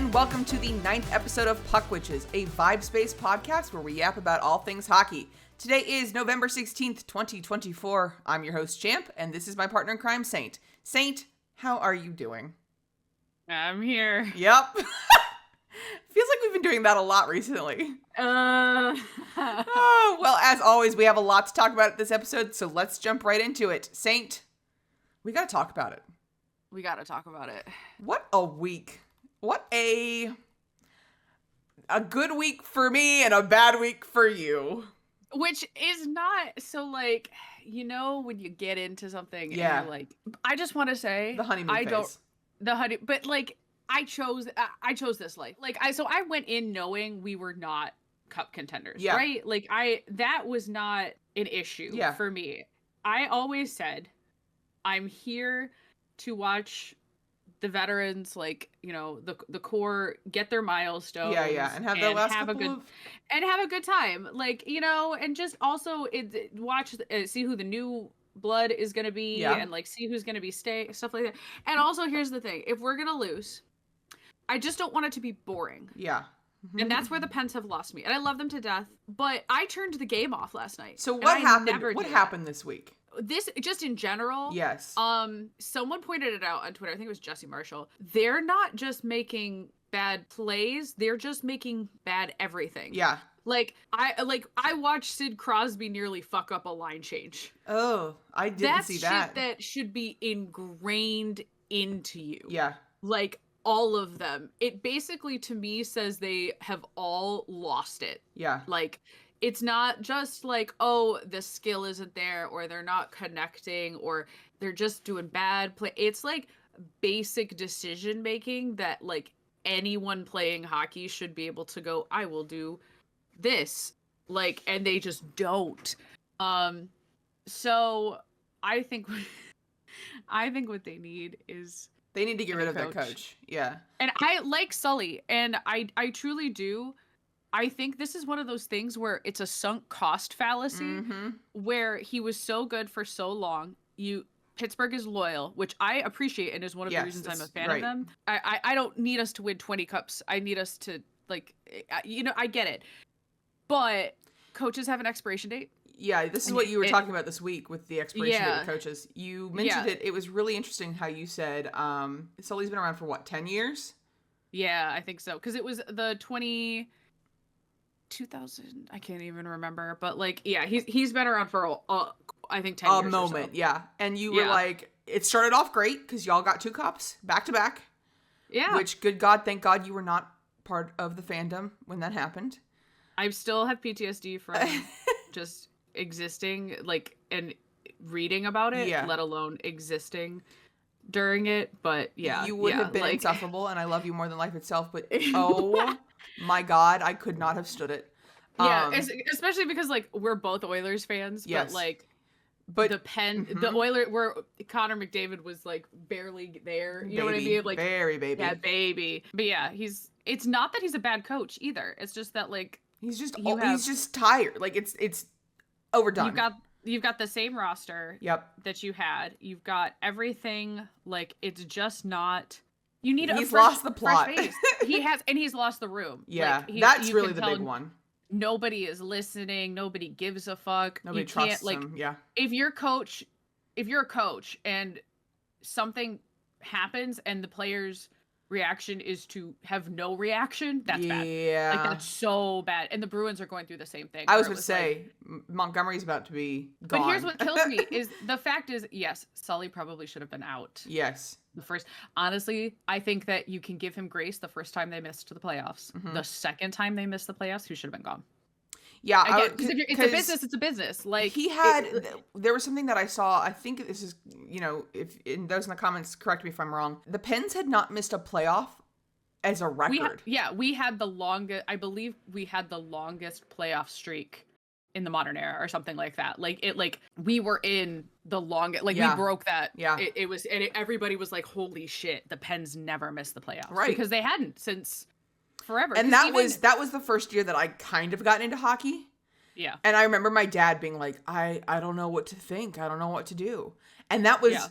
and welcome to the 9th episode of Puck Witches, a vibe space podcast where we yap about all things hockey. Today is November 16th, 2024. I'm your host, Champ, and this is my partner in crime, Saint. Saint, how are you doing? I'm here. Yep. Feels like we've been doing that a lot recently. Oh, well, as always, we have a lot to talk about this episode, so let's jump right into it. Saint, we gotta talk about it. We gotta talk about it. What a week. What a good week for me and a bad week for you. Which is not so, like, you know, when you get into something and you're like, I just want to say the honeymoon phase. But like, I chose this life. Like, so I went in knowing we were not cup contenders, right? Like, that was not an issue for me. I always said, I'm here to watch the veterans, like, you know, the core get their milestones. And have the last couple and have a good time, like, you know, and just also watch, see who the new blood is gonna be, and like see who's gonna be stuff like that. And also, here's the thing: if we're gonna lose, I just don't want it to be boring. And that's where the Pens have lost me, and I love them to death, but I turned the game off last night. So what happened? What happened this week? This, just in general. Yes. Someone pointed it out on Twitter. I think it was Jesse Marshall. They're not just making bad plays. They're just making bad everything. Yeah. Like, I watched Sid Crosby nearly fuck up a line change. Oh, I didn't see that. That's shit that should be ingrained into you. Yeah. Like, all of them. It basically, to me, says they have all lost it. Yeah. Like, it's not just like, oh, the skill isn't there, or they're not connecting, or they're just doing bad play. It's like basic decision making that, like, anyone playing hockey should be able to go, I will do this. Like, and they just don't. So I think what they need is they need to get rid of their coach. Yeah. And I like Sully, and I truly do. I think this is one of those things where it's a sunk cost fallacy, where he was so good for so long. Pittsburgh is loyal, which I appreciate, and is one of the reasons I'm a fan of them. I don't need us to win 20 cups. I need us to, like, you know, I get it. But coaches have an expiration date. Yeah, this is what you were talking about this week with the expiration date of coaches. You mentioned it. It was really interesting how you said Sully's been around for, what, 10 years? Yeah, I think so. Because it was the 2000, I can't even remember, but, like, yeah, he's been around for I think 10 years. A moment, or so. And you were like, it started off great because y'all got 2 cups back to back. Yeah. Which, good God, thank God you were not part of the fandom when that happened. I still have PTSD from just existing, like, and reading about it, let alone existing during it. But you would have been, like, insufferable, and I love you more than life itself, but oh my God, I could not have stood it. Especially because, like, we're both Oilers fans, but the Oilers, where Connor McDavid was, like, barely there, you know what I mean? Like, very baby. Yeah, baby. But yeah, it's not that he's a bad coach either. It's just that, like, he's just tired. Like, it's overdone. You've got the same roster that you had. You've got everything. Like, it's just not. You need he's lost the plot. He has, and he's lost the room. Yeah, like, that's really the big one. Nobody is listening. Nobody gives a fuck. Nobody trusts him. Yeah. If you're a coach and something happens and the players' reaction is to have no reaction, that's bad. Yeah. Like, that's so bad. And the Bruins are going through the same thing. I was going to say, Montgomery's about to be gone. But here's what kills me is the fact is, yes, Sully probably should have been out. Yes. Honestly, I think that you can give him grace the first time they missed the playoffs. The second time they missed the plaths, he should have been gone. Yeah, because it's a business. It's a business. Like, there was something that I saw. I think this is, you know, if those in the comments correct me if I'm wrong. The Pens had not missed a playoff as a record. We had the longest. I believe we had the longest playoff streak in the modern era, or something like that. Like, we were in the longest. Like, we broke that. Yeah, it was, and everybody was like, "Holy shit!" The Pens never missed the playoffs, right? Because they hadn't since forever. And that was the first year that I kind of got into hockey. Yeah. And I remember my dad being like, I don't know what to think. I don't know what to do. And that was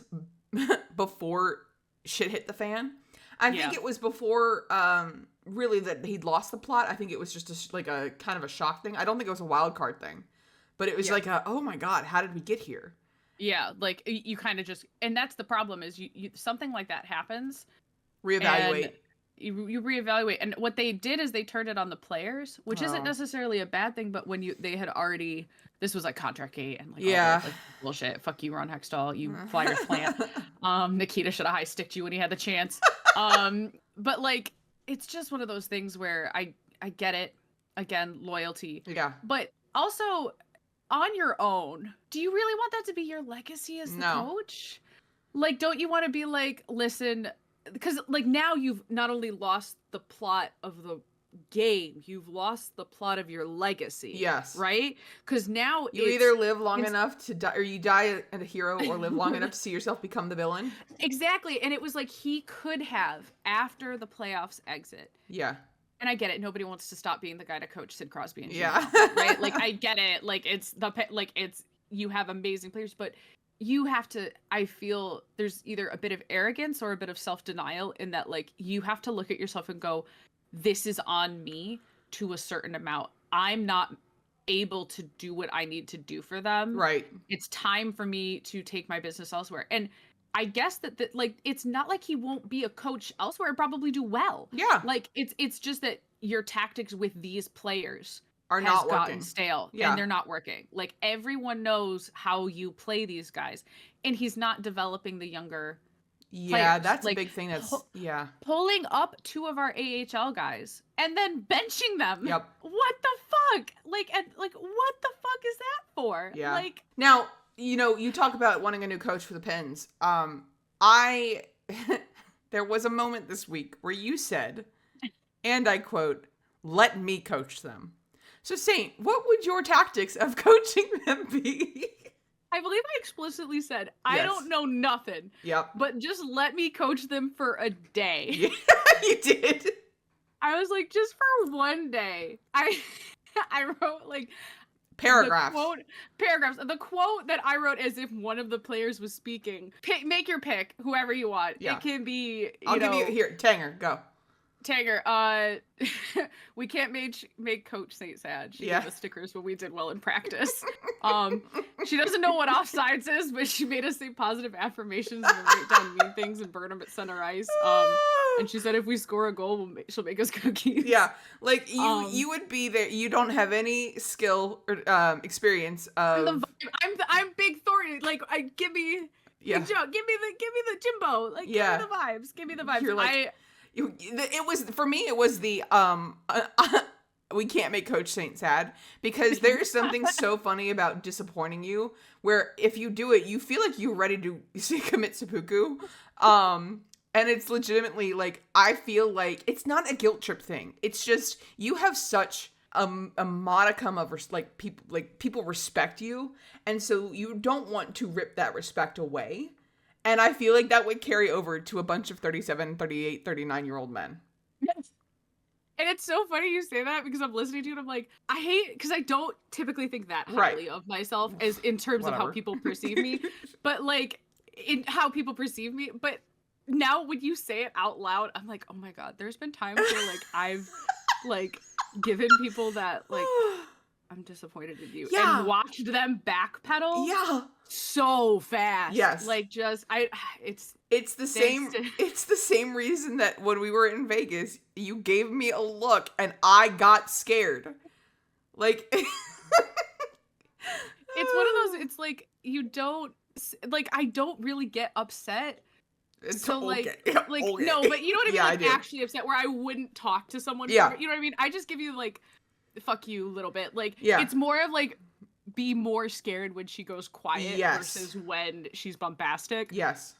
before shit hit the fan. I think it was before, really, that he'd lost the plot. I think it was just like a kind of a shock thing. I don't think it was a wild card thing. But it was like, oh my God, how did we get here? Yeah, like, you kind of just... And that's the problem, is you something like that happens. Reevaluate. You reevaluate. And what they did is they turned it on the players, which isn't necessarily a bad thing, but when they had already... This was like contract gate and like, all that, like, bullshit. Fuck you, Ron Hextall. You Flyers plant. Nikita should have high sticked you when he had the chance. But like, it's just one of those things where I get it. Again, loyalty. Yeah. But also, on your own, do you really want that to be your legacy as the coach? Like, don't you want to be like, listen, because like now you've not only lost the plot of the game, you've lost the plot of your legacy. Yes. Right? Because now you either live long enough to die, or you die a hero, or live long enough to see yourself become the villain. Exactly. And it was like he could have, after the playoffs exit. Yeah. And I get it. Nobody wants to stop being the guy to coach Sid Crosby and right? Like, I get it. Like, you have amazing players, but you have to, I feel there's either a bit of arrogance or a bit of self-denial in that, like, you have to look at yourself and go, this is on me to a certain amount. I'm not able to do what I need to do for them. Right. It's time for me to take my business elsewhere. And I guess that like, it's not like he won't be a coach elsewhere and probably do well. Yeah. Like, it's just that your tactics with these players are not gotten stale. Yeah. And they're not working. Like, everyone knows how you play these guys. And he's not developing the younger players. That's like, a big thing. That's pulling up 2 of our AHL guys and then benching them. Yep. What the fuck? Like, and like, what the fuck is that for? Yeah. Like, now, you know, you talk about wanting a new coach for the Pens. There was a moment this week where you said, and I quote, "Let me coach them." So, Saint, what would your tactics of coaching them be? I believe I explicitly said, I don't know nothing. Yep. But just let me coach them for a day. Yeah, you did. I was like, just for one day. I wrote like paragraphs. The quote that I wrote as if one of the players was speaking. Make your pick, whoever you want. Yeah. It can be, I'll give you, here, Tanger, go. Tanger, we can't make Coach Saint sad. She gave us stickers when we did well in practice. She doesn't know what offsides is, but she made us say positive affirmations and write down mean things and burn them at center ice. And she said if we score a goal, she'll make us cookies. Yeah, like you would be there. You don't have any skill or experience of. I'm big Tori. Like, give me Big Joe. Give me the Jimbo. Like, give me the vibes. Give me the vibes. You're like, it was for me. It was the we can't make Coach Saint sad, because there's something so funny about disappointing you, where if you do it, you feel like you're ready to commit seppuku. And it's legitimately like, I feel like it's not a guilt trip thing. It's just, you have such a modicum of people respect you. And so you don't want to rip that respect away. And I feel like that would carry over to a bunch of 37, 38, 39-year-old men. Yes. And it's so funny you say that, because I'm listening to it. I'm like, I hate, because I don't typically think that highly of myself as in terms of how people perceive me, but like in how people perceive me. But now when you say it out loud, I'm like, oh my God, there's been times where like I've like given people that like, I'm disappointed in you, and watched them backpedal so fast. Yes. Like, just it's the same it's the same reason that when we were in Vegas, you gave me a look and I got scared. Like it's one of those, it's like, you don't like, I don't really get upset. So like, no, but you know what I mean? Like, actually upset, where I wouldn't talk to someone. You know what I mean? I just give you like, fuck you a little bit. Like, it's more of like, be more scared when she goes quiet versus when she's bombastic. Yes.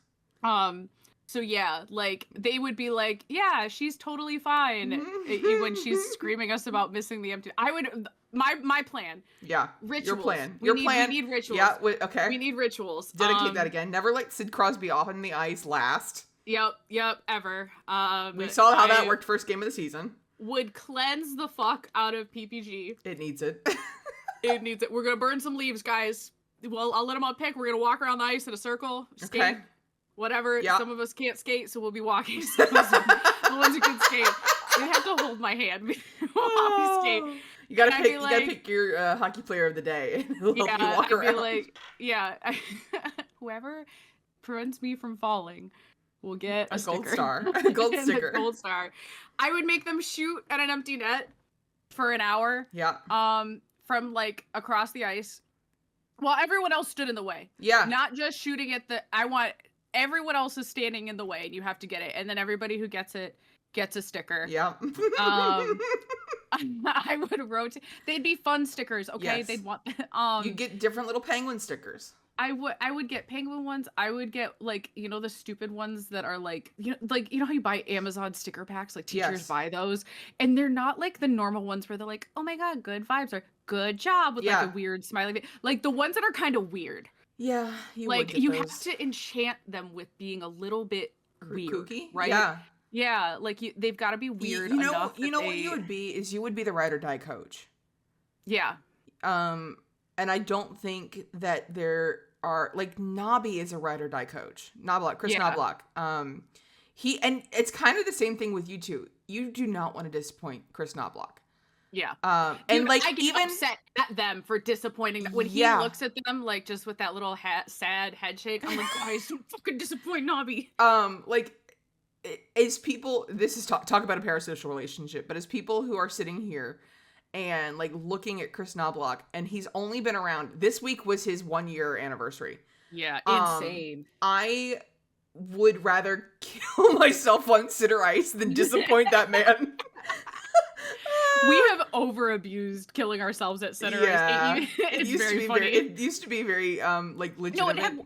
So yeah, like, they would be like, yeah, she's totally fine when she's screaming us about missing the empty. I would, my plan. Yeah. Rituals. Your plan. We need rituals. Yeah. Okay. We need rituals. Dedicate that again. Never let Sid Crosby off on the ice last. Yep. Ever. We saw how that worked first game of the season. Would cleanse the fuck out of PPG. It needs it. It needs it. We're gonna burn some leaves, guys. Well, I'll let them all pick. We're gonna walk around the ice in a circle. Skate. Okay. whatever. Yep. Some of us can't skate, so we'll be walking. So the ones who can skate, they have to hold my hand while we skate. You gotta pick your hockey player of the day. And he'll help you walk around. Whoever prevents me from falling will get a gold sticker. star. A gold sticker. A gold star. I would make them shoot at an empty net for an hour. Yeah. From like across the ice. While everyone else stood in the way. Yeah. Not just shooting at I want everyone else is standing in the way and you have to get it. And then everybody who gets it gets a sticker. Yeah. I would rotate. They'd be fun stickers, okay? Yes. They'd want you get different little penguin stickers. I would get penguin ones. I would get like, the stupid ones that are like, how you buy Amazon sticker packs, like teachers buy those, and they're not like the normal ones where they're like, oh my god, good vibes, or good job with like a weird smiley face. Like the ones that are kind of weird. Yeah, you have to enchant them with being a little bit weird, kooky, right? Yeah. Yeah, like they've got to be weird enough. What you would be is you would be the ride or die coach. Yeah. And I don't think that there are, like, Nobby is a ride or die coach. Chris Knobloch. And it's kind of the same thing with you two. You do not want to disappoint Chris Knobloch. Yeah. And like I get even upset at them for disappointing them. When he looks at them like just with that little sad head shake, I'm like, guys, don't fucking disappoint Nobby. As people, this is talk about a parasocial relationship, but as people who are sitting here and like looking at Chris Knobloch, and he's only been around, this week was his 1 year anniversary. Yeah, insane. I would rather kill myself on Cinder Ice than disappoint that man. We have over abused killing ourselves at Cinder Ice. It's very funny. It used to be very like legitimate. No,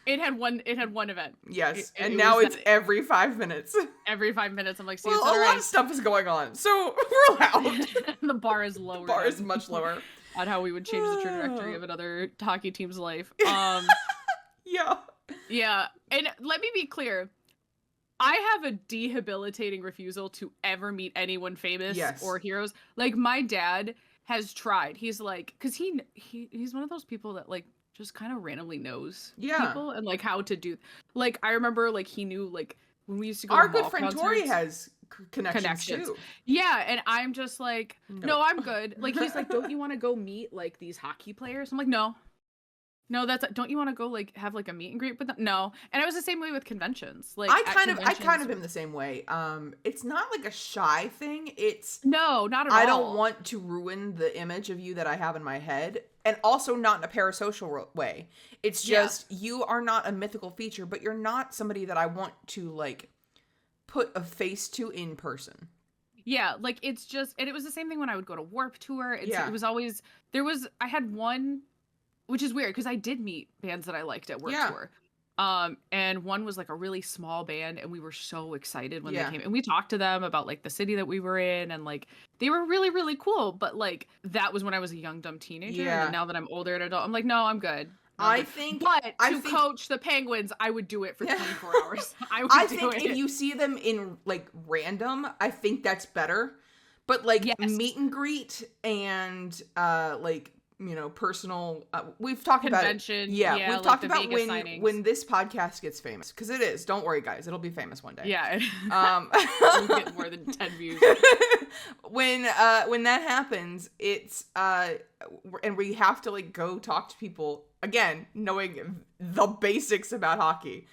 it had one event. Yes, and now it's every 5 minutes. Every 5 minutes, I'm like, see, a lot of stuff is going on, so we're allowed. The bar is lower. The bar is much lower. On how we would change the trajectory of another hockey team's life. Yeah. Yeah, and let me be clear. I have a debilitating refusal to ever meet anyone famous or heroes. Like, my dad has tried. He's like, because he's one of those people that like just kind of randomly knows people and like how to do. Like, I remember like he knew like when we used to go our to good friend Tori has connections too. Yeah, and I'm just like, no, I'm good. Like, he's like, don't you want to go meet like these hockey players? I'm like, no, don't you want to go like have like a meet and greet with them? No. And it was the same way with conventions. Like, I kind of am the same way. It's not like a shy thing. It's no, not at all. I don't want to ruin the image of you that I have in my head, and also not in a parasocial way. It's just you are not a mythical feature, but you're not somebody that I want to like put a face to in person. Yeah, like it's just, and it was the same thing when I would go to Warped Tour. It was always I had one. Which is weird because I did meet bands that I liked at Warped Tour. And one was like a really small band, and we were so excited when they came. And we talked to them about like the city that we were in, and like they were really, really cool. But like that was when I was a young, dumb teenager. Yeah. And now that I'm older and adult, I'm like, no, I'm good. But to coach the Penguins, I would do it for 24 hours. I think if you see them in like random, I think that's better. But like meet and greet and like, personal, we've talked convention, about it. Yeah, we've talked about when this podcast gets famous, because it is. Don't worry, guys, it'll be famous one day. Yeah. We'll get more than 10 views. When that happens, it's and we have to like go talk to people again, knowing the basics about hockey.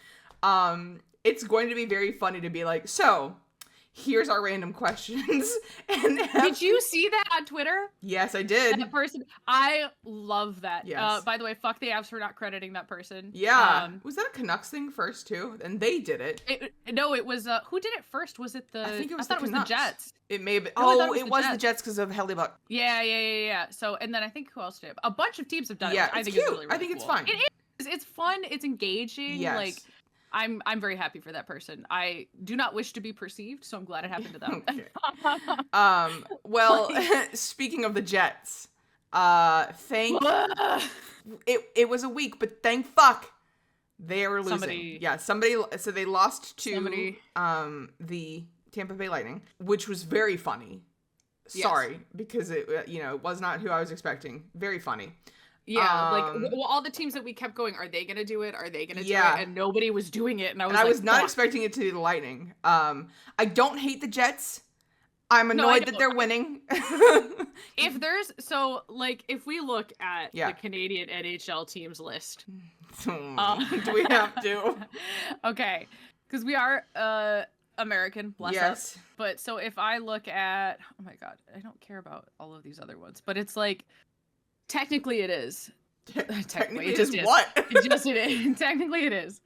It's going to be very funny to be like, so here's our random questions. And did you see that on Twitter? Yes, I did. That person, I love that. Yes. By the way, fuck the Avs for not crediting that person. Yeah. Was that a Canucks thing first too? And they did it. No, it was. Who did it first? Was it the? I thought it was the Jets. It may have been. It was the Jets because of Hellebuck. Yeah. So, and then I think who else did it? A bunch of teams have done it. Yeah, I think cute. It's really, really I think cool. It's fun. It is. It's fun. It's engaging. Yes. Like, I'm very happy for that person. I do not wish to be perceived, so I'm glad it happened to them. Okay. Well, speaking of the Jets, it was a week, but thank fuck they were losing. Somebody. So they lost to the Tampa Bay Lightning, which was very funny. Sorry, because it was not who I was expecting. Very funny. Yeah, well, all the teams that we kept going, are they gonna do it? Are they gonna do it? And nobody was doing it, and I was not expecting it to be the Lightning. I don't hate the Jets. I'm annoyed that they're winning. If we look at the Canadian NHL teams list, do we have to? Okay, because we are American, bless us. But so if I look at, oh my god, I don't care about all of these other ones, but it's like, technically it is. Technically it is what? It is. Technically it is.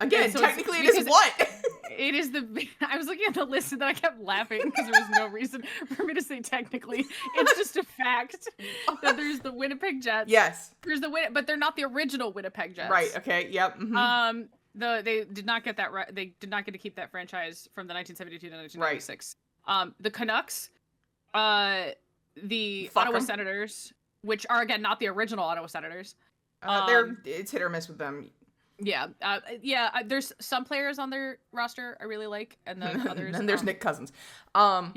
Again, so technically it is what? It is I was looking at the list and then I kept laughing because there was no reason for me to say technically. It's just a fact that there's the Winnipeg Jets. Yes. There's but they're not the original Winnipeg Jets. Right. Okay. Yep. Mm-hmm. They did not get that right. They did not get to keep that franchise from the 1972 to 1996. Right. The Canucks, the Ottawa Senators, which are again not the original Ottawa Senators. It's hit or miss with them. Yeah, there's some players on their roster I really like, and then others. And there's Nick Cousins. And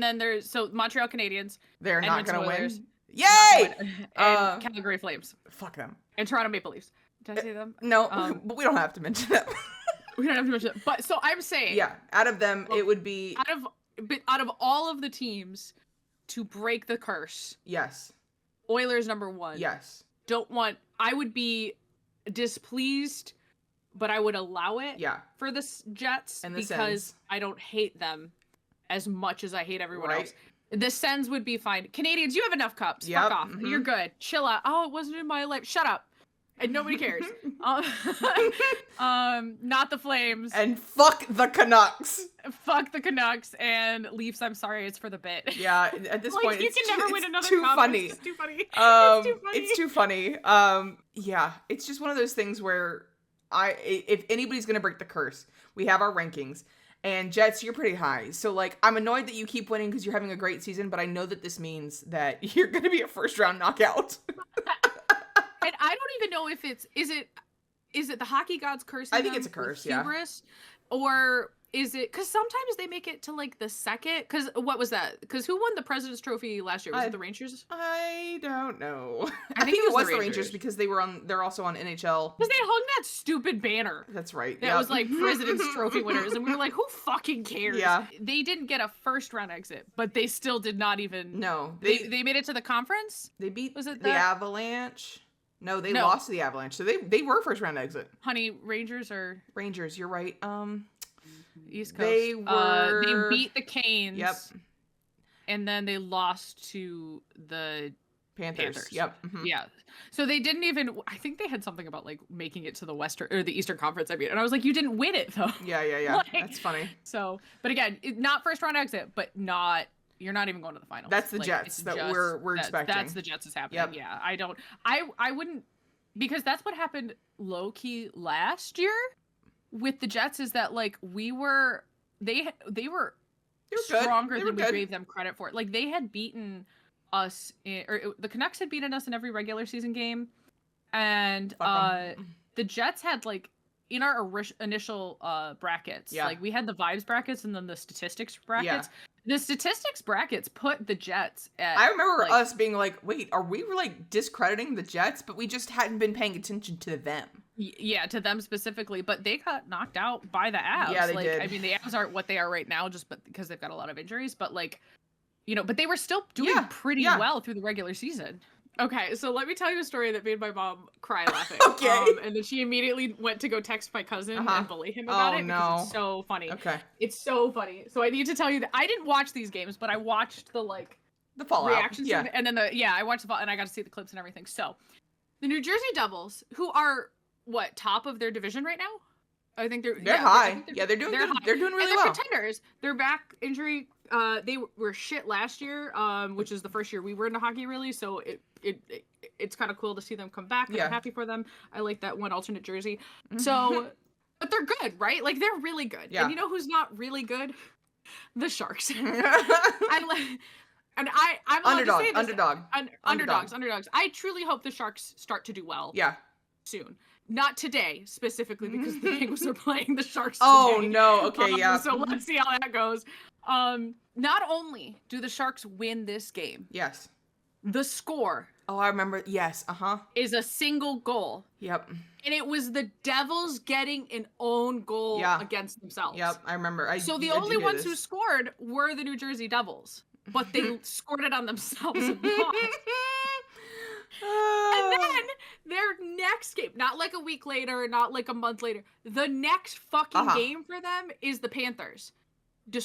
then there's Montreal Canadiens. They're not gonna win. Yay! And Calgary Flames. Fuck them. And Toronto Maple Leafs. Did I say them? No, but we don't have to mention them. We don't have to mention them. But so I'm saying. Yeah, out of them, it would be out of all of the teams to break the curse. Yes. Oilers #1. Yes. I would be displeased, but I would allow it for the Jets and the because Sens. I don't hate them as much as I hate everyone else. The Sens would be fine. Canadians, you have enough cups. Fuck off. Mm-hmm. You're good. Chill out. Oh, it wasn't in my life. Shut up. And nobody cares. Not the Flames. And fuck the Canucks. Fuck the Canucks and Leafs. I'm sorry, it's for the bit. Yeah, at this point, you can never win another too cup. funny. It's too funny. It's too funny. Yeah, it's just one of those things where if anybody's gonna break the curse, we have our rankings. And Jets, you're pretty high. So, I'm annoyed that you keep winning because you're having a great season, but I know that this means that you're going to be a first-round knockout. And I don't even know if is it the hockey gods cursing I think it's a curse, hubris, or is it because sometimes they make it to the second? Because what was that? Because who won the President's Trophy last year? Was it the Rangers? I don't know. I think it was the Rangers because they're also on NHL. Because they hung that stupid banner. That's right. That was President's Trophy winners, and we were like, who fucking cares? Yeah. They didn't get a first round exit, but they still did not even. No. They made it to the conference. They beat the Avalanche. No, they lost to the Avalanche, so they were first round exit. Honey, Rangers. You're right. East Coast. They beat the Canes. Yep. And then they lost to the Panthers. Yep. Mm-hmm. Yeah. So they didn't even. I think they had something about making it to the Western or the Eastern Conference. I mean, and I was like, you didn't win it though. Yeah. That's funny. So, but again, not first round exit, but not. You're not even going to the finals. That's the Jets that we're expecting. That's the Jets is happening. Yep. Yeah, I wouldn't, because that's what happened low key last year with the Jets is that they were stronger than we gave them credit for. They had beaten us the Canucks had beaten us in every regular season game, and the Jets had in our initial brackets. We had the vibes brackets and then the statistics brackets. Yeah. The statistics brackets put the Jets at. I remember us being wait, are we discrediting the Jets? But we just hadn't been paying attention to them. Yeah, to them specifically. But they got knocked out by the Avs. Yeah, they did. I mean, the Avs aren't what they are right now just because they've got a lot of injuries. But but they were still doing pretty well through the regular season. Okay, so let me tell you a story that made my mom cry laughing. Okay. And then she immediately went to go text my cousin and bully him about it because it's so funny. Okay. It's so funny. So I need to tell you that I didn't watch these games, but I watched the fallout reactions. Yeah. And then I watched the fallout and I got to see the clips and everything. So the New Jersey Devils, who are top of their division right now? I think they're high. They're doing good. They're doing really well. They're contenders. They're back injury. They were shit last year, which is the first year we were into hockey really. So it's kind of cool to see them come back. I'm happy for them. I like that one alternate jersey. So, but they're good, right? They're really good. Yeah. And you know who's not really good? The Sharks. I'm underdogs. I truly hope the Sharks start to do well. Yeah. Soon. Not today, specifically because the Penguins are playing the Sharks today. Oh, no. Okay, yeah. So let's see how that goes. Not only do the Sharks win this game. Yes. The score. Oh, I remember. Yes. Is a single goal. Yep. And it was the Devils getting an own goal against themselves. Yep, I remember. So the only ones who scored were the New Jersey Devils, but they scored it on themselves and lost. And then their next game, not like a week later, not like a month later, the next fucking game for them is the Panthers.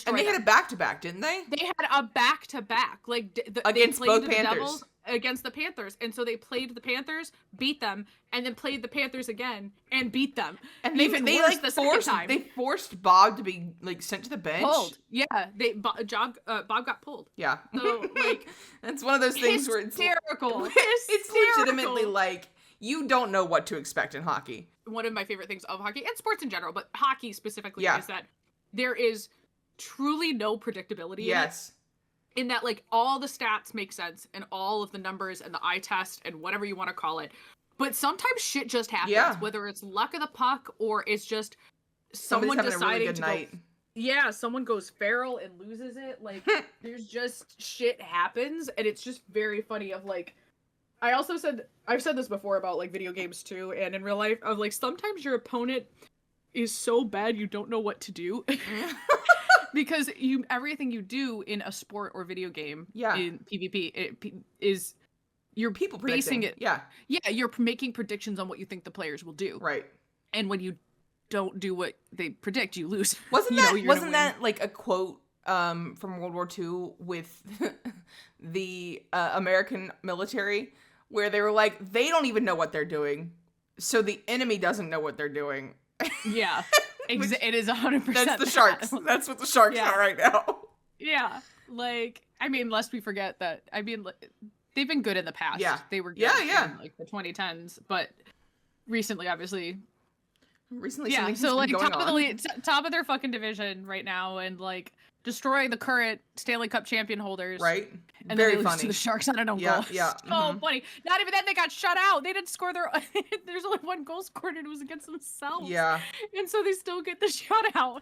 And they had a back-to-back, didn't they? They had a back-to-back. Like, against they played both the Panthers. Devils against the Panthers. And so they played the Panthers, beat them, and then played the Panthers again and beat them. And they forced Bob to be like sent to the bench. Pulled. Yeah, Bob got pulled. Yeah. So like it's one of those things where it's hysterical. It's legitimately like you don't know what to expect in hockey. One of my favorite things of hockey and sports in general, but hockey specifically, is that there is truly no predictability in it. In that, like, all the stats make sense and all of the numbers and the eye test and whatever you want to call it. But sometimes shit just happens, whether it's luck of the puck or it's just someone deciding to go. Yeah, someone goes feral and loses it. Like, there's just shit happens, and it's just very funny. Of like, I've said this before about like video games too, and in real life, of like sometimes your opponent is so bad you don't know what to do. Because everything you do in a sport or video game in PvP is you're people basing predicting. Yeah, you're making predictions on what you think the players will do. Right. And when you don't do what they predict, you lose. Wasn't that like a quote from World War II with the American military where they were like, they don't even know what they're doing, so the enemy doesn't know what they're doing. Yeah. It is 100%. That's the Sharks. That's what the Sharks are right now. Yeah. Like, I mean, lest we forget that, I mean, they've been good in the past. Yeah. They were good in, like, the 2010s, but recently, obviously. So, like, top of their fucking division right now, and, like, destroying the current Stanley Cup champion holders. Right. And very then they funny. lose to the Sharks on an own goal. Yeah. So funny. Not even that, they got shut out. They didn't score there's only one goal scored, and it was against themselves. Yeah. And so they still get the shutout.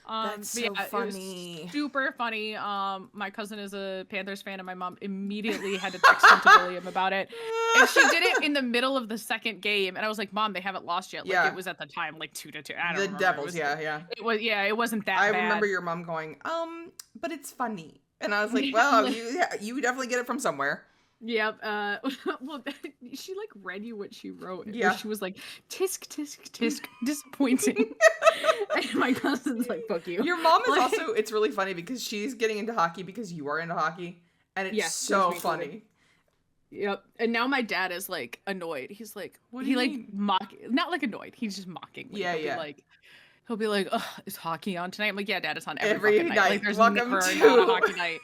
That's so funny. It was super funny. My cousin is a Panthers fan, and my mom immediately had to text him to bully him about it. And she did it in the middle of the second game, and I was like, "Mom, they haven't lost yet." Like, it was at the time like 2-2. I don't remember. Devils, It wasn't that bad. I remember your mom going, but it's funny. And I was like, well, you definitely get it from somewhere. Yep. Well, she like read you what she wrote. Yeah. She was like, tisk, tisk, tisk, disappointing. And my cousin's like, fuck you. Your mom is also, it's really funny because she's getting into hockey because you are into hockey. And it's so funny. Yep. And now my dad is like annoyed. He's like, what do you mean? Not like annoyed. He's just mocking. He'll be like, oh, is hockey on tonight? I'm like, yeah, Dad, it's on every night. Like, there's never not a hockey night.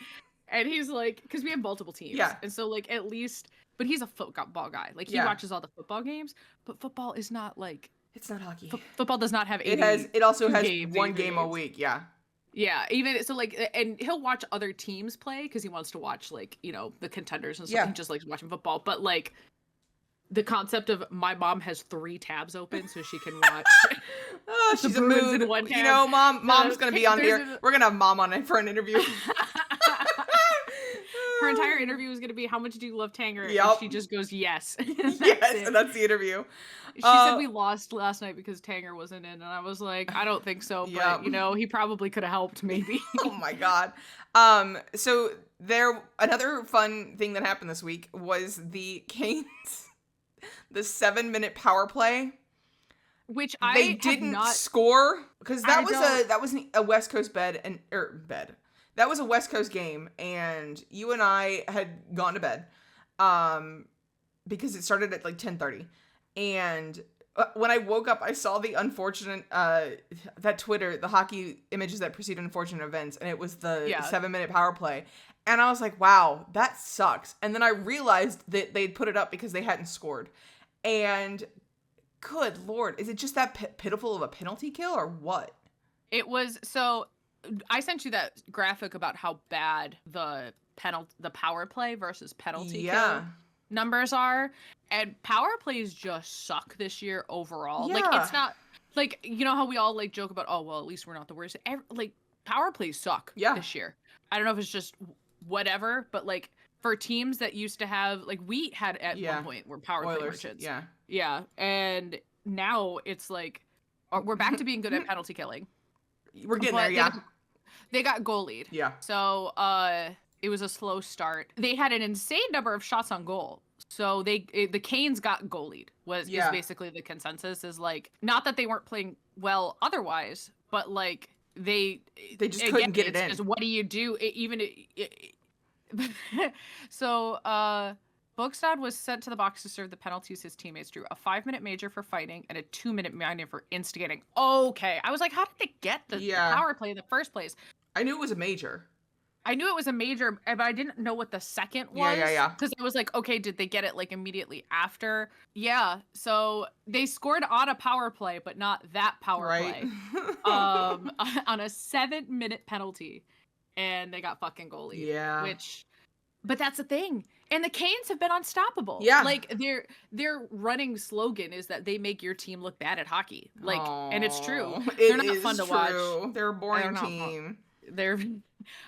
And he's like, because we have multiple teams. Yeah. And so, like, at least, but he's a football guy. Like, he watches all the football games, but football is not like. It's not hockey. Football does not have 80 It also has one game a week, yeah. Yeah, even, so, like, and he'll watch other teams play because he wants to watch, like, you know, the contenders and stuff. Yeah. He just likes watching football. But, like, the concept of my mom has 3 tabs open so she can watch. Oh, she's a mood. You know, mom's going to be on here. We're going to have mom on it for an interview. Her entire interview is going to be, how much do you love Tanger? Yep. And she just goes, yes. Yes, and that's the interview. She said we lost last night because Tanger wasn't in, and I was like, I don't think so, but, you know, he probably could have helped, maybe. Oh, my God. So another fun thing that happened this week was the Canes, the 7-minute power play. Which they didn't score because that was a West Coast that was a West Coast game, and you and I had gone to bed because it started at like 10:30, and when I woke up, I saw the unfortunate that Twitter, the hockey images that precede unfortunate events, and it was the 7-minute power play, and I was like, wow, that sucks. And then I realized that they'd put it up because they hadn't scored, and good Lord, is it just that pitiful of a penalty kill or what? It was, so I sent you that graphic about how bad the power play versus penalty kill numbers are, and power plays just suck this year overall. Like, it's not, like, you know how we all like joke about, oh, well, at least we're not the worst. Like, power plays suck this year. I don't know if it's just whatever, but like, for teams that used to have, like, we had at one point were power play Oilers, merchants. yeah. Yeah. And now it's like, we're back to being good at penalty killing. We're getting there, yeah. They got goalied. Yeah. So it was a slow start. They had an insane number of shots on goal. So the Canes got goalied is basically the consensus, is like, not that they weren't playing well otherwise, but like they just couldn't get it in. Just, what do you do? So Bogstad was sent to the box to serve the penalties his teammates drew. A 5-minute major for fighting and a 2-minute minor for instigating. Okay. I was like, how did they get the power play in the first place? I knew it was a major. I knew it was a major, but I didn't know what the second was. Yeah. Because I was like, okay, did they get it like immediately after? Yeah. So they scored on a power play, but not that power play. On a 7-minute penalty. And they got fucking goalie. Yeah. But that's the thing. And the Canes have been unstoppable. Yeah. Like their running slogan is that they make your team look bad at hockey. Like, and it's true. They're not fun to watch. They're a boring team. They're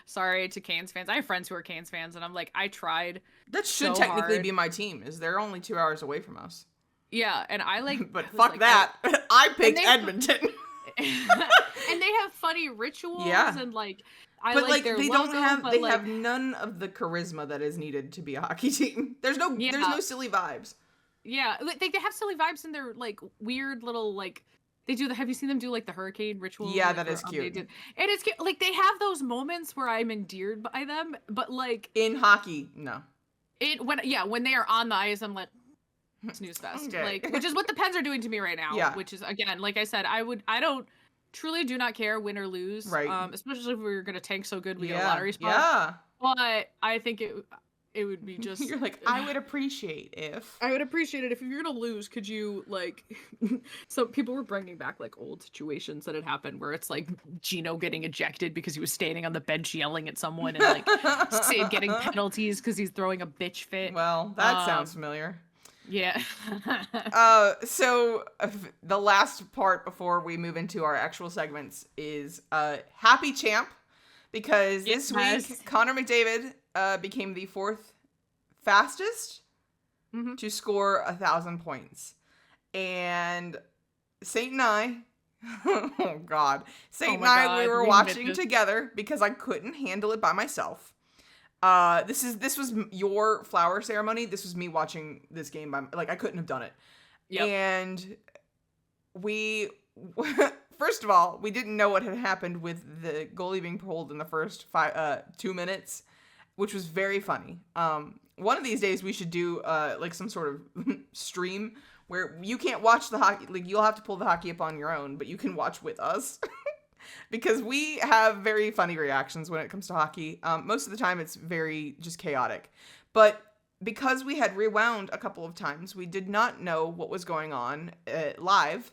sorry to Canes fans. I have friends who are Canes fans, and I'm like, I tried. That should technically be my team, is they're only 2 hours away from us. Yeah, and I like. But fuck like, that. I picked Edmonton. And they have funny rituals and like. I like their they logo, don't have they have none of the charisma that is needed to be a hockey team. There's no silly vibes. Yeah, they have silly vibes in their like weird little like they do the. Have you seen them do like the hurricane ritual? Yeah, that is cute. And it's cute. Like they have those moments where I'm endeared by them, but like in hockey, no. When they are on the ice, I'm like snooze fest. Okay. Like, which is what the Pens are doing to me right now. Yeah. Which is again, like I said, I don't. Truly do not care, win or lose. Right. Especially if we were gonna tank so good we get a lottery spot. Yeah. But I think it would be just. You're like, I would appreciate it if you're gonna lose, could you like? So people were bringing back like old situations that had happened where it's like Gino getting ejected because he was standing on the bench yelling at someone, and like Sid getting penalties because he's throwing a bitch fit. Well, that sounds familiar. Yeah. So the last part before we move into our actual segments is Happy Champ, because this week Connor McDavid became the 4th fastest to score 1,000 points. And Saint and I, oh God, Saint and I, we were watching together because I couldn't handle it by myself. This was your flower ceremony. This was me watching this game I couldn't have done it. Yep. And we, first of all, we didn't know what had happened with the goalie being pulled in the first 2 minutes, which was very funny. One of these days we should do like some sort of stream where you can't watch the hockey. Like you'll have to pull the hockey up on your own, but you can watch with us. Because we have very funny reactions when it comes to hockey. Most of the time it's very just chaotic. But because we had rewound a couple of times, we did not know what was going on live.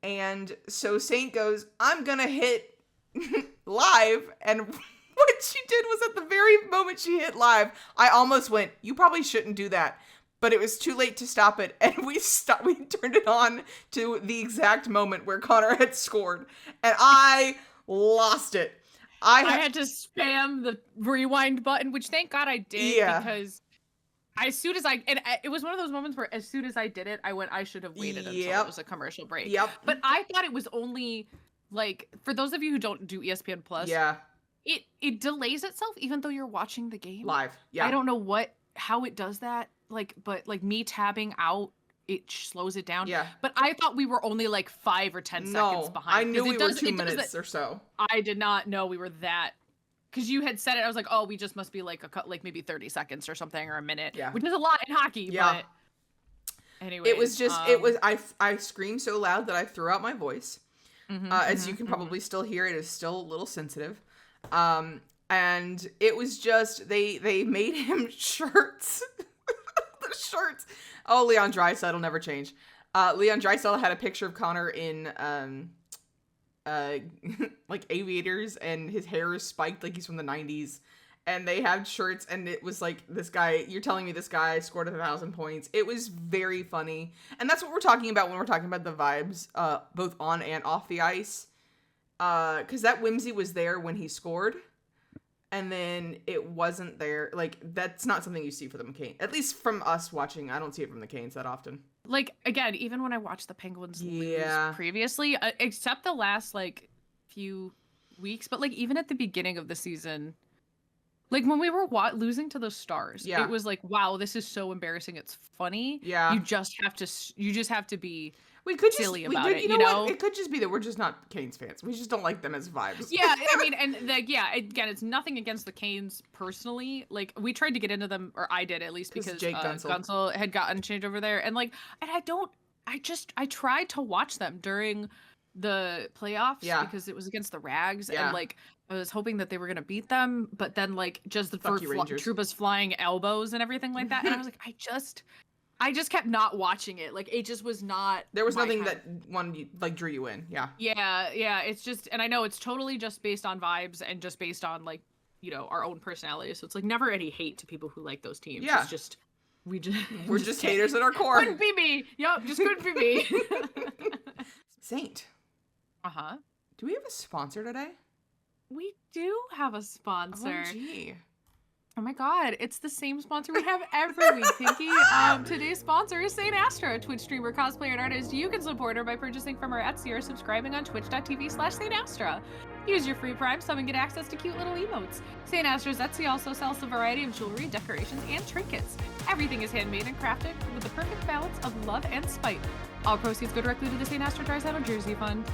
And so Saint goes, I'm going to hit live. And what she did was at the very moment she hit live, I almost went, you probably shouldn't do that. But it was too late to stop it, and we turned it on to the exact moment where Connor had scored, and I lost it. I had to spam the rewind button, which thank God I did, because as soon as it was one of those moments where as soon as I did it, I went, I should have waited until it was a commercial break. Yep. But I thought it was only, like, for those of you who don't do ESPN Plus, it delays itself even though you're watching the game. Live, yeah. I don't know how it does that. But me tabbing out, it slows it down. Yeah. But I thought we were only like 5 or 10 seconds behind. I knew we were 2 minutes or so. I did not know we were that. Because you had said it, I was like, oh, we just must be like maybe 30 seconds or something, or a minute. Yeah. Which is a lot in hockey. Yeah. But anyway. It was just, I screamed so loud that I threw out my voice. As you can probably still hear, it is still a little sensitive. And it was just, they made him shirts. The shirts. Oh, Leon Draisaitl will never change. Leon Draisaitl had a picture of Connor in like aviators, and his hair is spiked like he's from the 90s. And they had shirts, and it was like, this guy, you're telling me this guy scored 1,000 points. It was very funny. And that's what we're talking about when we're talking about the vibes, both on and off the ice. Because that whimsy was there when he scored. and then it wasn't there. Like, that's not something you see for the McCain. At least from us watching, I don't see it from the Canes that often. Like, again, even when I watched the Penguins lose previously, except the last, like, few weeks, but, like, even at the beginning of the season, like, when we were losing to the Stars, it was like, wow, this is so embarrassing. It's funny. Yeah. You just have to be silly about it, you know? What? It could just be that we're just not Canes fans. We just don't like them as vibes. Yeah, I mean, and again, it's nothing against the Canes personally. Like, we tried to get into them, or I did at least, because Jake Gunsel had gotten changed over there, and like, and I tried to watch them during the playoffs because it was against the Rags, and like, I was hoping that they were gonna beat them, but then like just the Trouba's flying elbows and everything like that, and I was like, I just kept not watching it. Like, it just was not. There was nothing that drew you in. Yeah. Yeah. It's just, and I know it's totally just based on vibes and just based on, like, you know, our own personalities. So it's like never any hate to people who like those teams. Yeah. It's just we're just haters at our core. Couldn't be me. Yep, just couldn't be me. Saint. Uh-huh. Do we have a sponsor today? We do have a sponsor. OMG. Oh my god, it's the same sponsor we have every week, Pinky. Today's sponsor is Saint Astra, a Twitch streamer, cosplayer, and artist. You can support her by purchasing from her Etsy or subscribing on twitch.tv/Saint Astra. Use your free Prime sub and get access to cute little emotes. Saint Astra's Etsy also sells a variety of jewelry, decorations, and trinkets. Everything is handmade and crafted with the perfect balance of love and spite. All proceeds go directly to the Saint Astra Tri-Saddle Jersey Fund.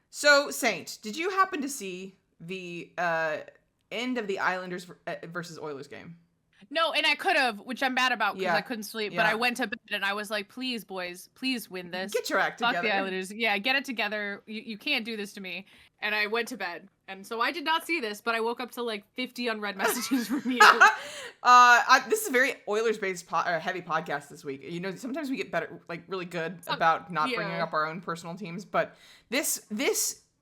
So, Saint, did you happen to see the end of the Islanders versus Oilers game? No, and I could have, which I'm mad about because I couldn't sleep. But I went to bed and I was like, please, boys, please win this. Get your act together. Fuck the Islanders. Yeah, get it together. You can't do this to me. And I went to bed. And so I did not see this, but I woke up to like 50 unread messages from you. This is a very Oilers-based heavy podcast this week. You know, sometimes we get better, like really good about not bringing up our own personal teams. But this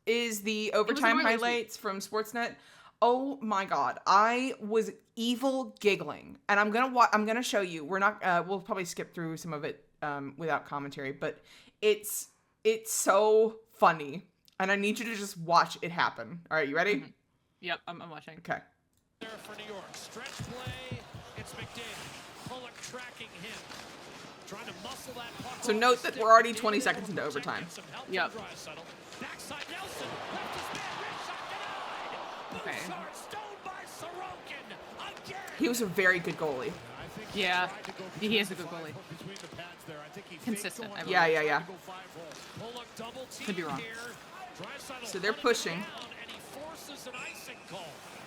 is the overtime highlights from Sportsnet. Oh my god, I was evil giggling, and I'm gonna show you. We're not. We'll probably skip through some of it without commentary, but it's so funny, and I need you to just watch it happen. All right, you ready? Mm-hmm. Yep, I'm watching. Okay. There for New York, stretch play. It's McDavid. Pollock tracking him, trying to muscle that puck. So note that we're already 20 seconds into overtime. Yep. Backside Nelson. Left his man. Rich shot denied. Okay. Bouchard stoned by Sorokin again. He was a very good goalie. Yeah, he is a good goalie. Consistent. I believe. Yeah. Could be wrong. So they're pushing.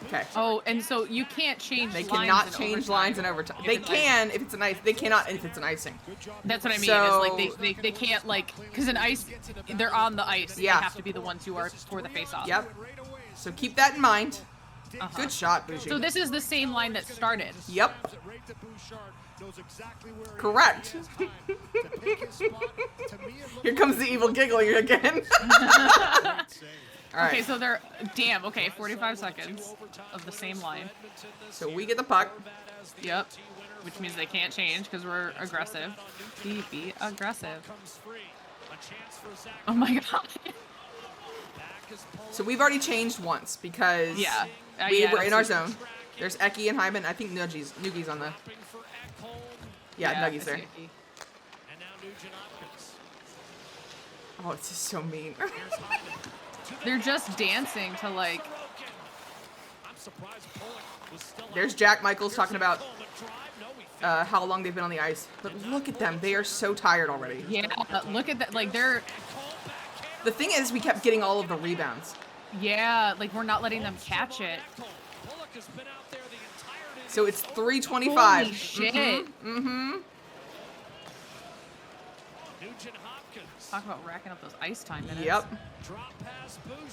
Okay. Oh, and so you can't change. They lines cannot in change overtime. lines in overtime. They can if it's an ice. They cannot if it's an icing. That's what I mean. So, is like they can't like because an ice they're on the ice. Yeah. They have to be the ones who are for the face off. Yep. So keep that in mind. Good shot, Bougie. So this is the same line that started. Yep. Correct. Here comes the evil giggling again. All right. Okay, so they're 45 seconds of the same line. So we get the puck. Yep. Which means they can't change because we're aggressive. Be aggressive. Oh my god. So we've already changed once because we were in our zone. There's Eki and Hyman. I think Nugi's on the. Yeah, Nuggies there. Oh, it's just so mean. They're just dancing to like. There's Jack Michaels talking about how long they've been on the ice. But look at them. They are so tired already. Yeah, look at that. Like they're. The thing is, we kept getting all of the rebounds. Yeah, like we're not letting them catch it. So it's 3:25. Holy shit. Mm-hmm. Talk about racking up those ice time minutes. Yep.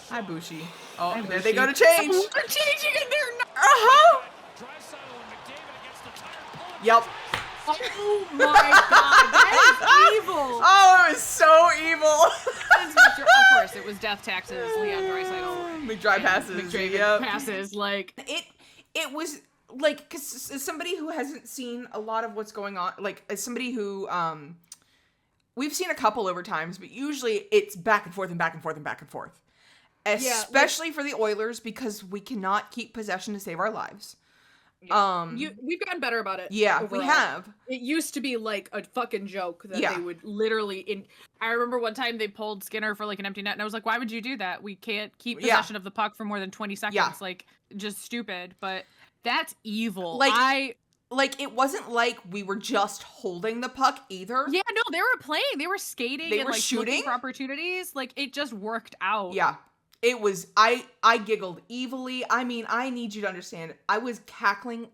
Hi, Bushi. Oh, Hi, there Bushi. they go to change. Oh, they're changing and they're not. Uh-huh. Yep. Oh my god, that is evil. Oh, it was so evil. Of course, it was death taxes, Leon Draisaitl. McDry passes. McDavid Yep. passes, like... It was, like, because as somebody who hasn't seen a lot of what's going on, like, as somebody who, we've seen a couple overtimes, but usually it's back and forth and back and forth and back and forth. Especially for the Oilers, because we cannot keep possession to save our lives. Yeah. We've gotten better about it. Yeah, overall. we have. It used to be like a fucking joke that they would literally I remember one time they pulled Skinner for like an empty net, and I was like, why would you do that? We can't keep possession of the puck for more than 20 seconds. Yeah. Like, just stupid. But that's evil. Like, it wasn't like we were just holding the puck either. Yeah, no, they were playing. They were skating They and were like shooting looking for opportunities. Like, it just worked out. Yeah. It was, I giggled evilly. I mean, I need you to understand, I was cackling.